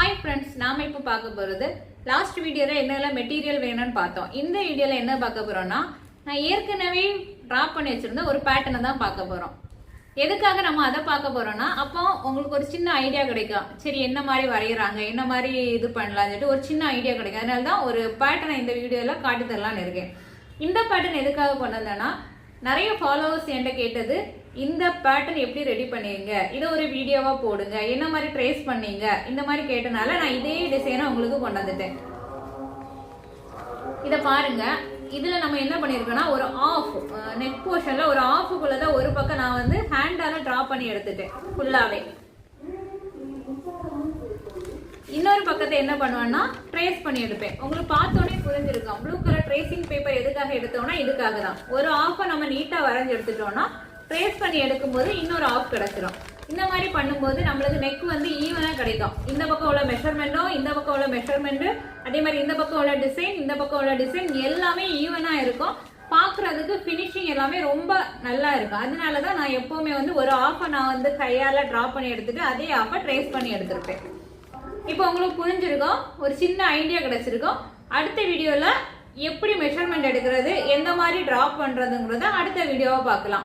Hi friends, நாம இப்போ பார்க்க போகிறது லாஸ்ட் வீடியோவில் என்னெல்லாம் மெட்டீரியல் வேணும்னு பார்த்தோம். இந்த வீடியோவில் என்ன பார்க்க போகிறோம்னா, நான் ஏற்கனவே ட்ரா பண்ணி வச்சுருந்த ஒரு பேட்டர்னை தான் பார்க்க போகிறோம். எதுக்காக நம்ம அதை பார்க்க போகிறோம்னா, அப்போ உங்களுக்கு ஒரு சின்ன ஐடியா கிடைக்கும். சரி, என்ன மாதிரி வரைகிறாங்க, என்ன மாதிரி இது பண்ணலாம்னு சொல்லிட்டு ஒரு சின்ன ஐடியா கிடைக்கும். அதனால தான் ஒரு பேட்டர்னை இந்த வீடியோவில் காட்டி தரலான்னு இருக்கேன். இந்த பேட்டர்ன் எதுக்காக கொண்டு வந்தேன்னா, நிறைய ஃபாலோவர்ஸ் என்கிட்ட கேட்டது, இந்த பேட்டர்ன் எப்படி ரெடி பண்ணுவீங்க, இதை ஒரு வீடியோவா போடுங்க, என்ன மாதிரி ட்ரேஸ் பண்ணீங்க, இந்த மாதிரி கேட்டனால நான் இதே டிசைனை உங்களுக்கு கொண்டு வந்துட்டேன். இதை பாருங்க. இதுல நம்ம என்ன பண்ணிருக்கோம்னா, ஒரு ஆஃப் நெக் போர்ஷன்ல ஒரு ஆஃபுக்குள்ளதான் ஒரு பக்கம் நான் வந்து ஹேண்டால டிரா பண்ணி எடுத்துட்டேன் ஃபுல்லாவே. இன்னொரு பக்கத்தை என்ன பண்ணுவேன்னா, ட்ரேஸ் பண்ணி எடுப்பேன். உங்களுக்கு பார்த்தோன்னே புரிஞ்சிருக்கும். ப்ளூ கலர் ட்ரேசிங் பேப்பர் எதுக்காக எடுத்தோம்னா, இதுக்காக தான். ஒரு ஆஃபை நம்ம நீட்டா வரைஞ்சி எடுத்துட்டோம்னா, ட்ரேஸ் பண்ணி எடுக்கும்போது இன்னொரு ஆஃப் கிடைச்சிடும். இந்த மாதிரி பண்ணும்போது நம்மளுக்கு நெக் வந்து ஈவனா கிடைக்கும். இந்த பக்கம் உள்ள மெஷர்மெண்ட்டும் இந்த பக்கம் உள்ள மெஷர்மெண்ட், அதே மாதிரி இந்த பக்கம் உள்ள டிசைன் இந்த பக்கம் உள்ள டிசைன் எல்லாமே ஈவனா இருக்கும். பாக்குறதுக்கு பினிஷிங் எல்லாமே ரொம்ப நல்லா இருக்கும். அதனாலதான் நான் எப்பவுமே வந்து ஒரு ஆஃபை நான் வந்து கையால டிரா பண்ணி எடுத்துட்டு அதே ஆஃபை ட்ரேஸ் பண்ணி எடுத்திருப்பேன். இப்போ உங்களுக்கு புரிஞ்சிருக்கும், ஒரு சின்ன ஐடியா கிடைச்சிருக்கும். அடுத்த வீடியோல எப்படி மெஷர்மெண்ட் எடுக்கிறது, எந்த மாதிரி டிரா பண்றதுங்கிறத அடுத்த வீடியோவா பார்க்கலாம்.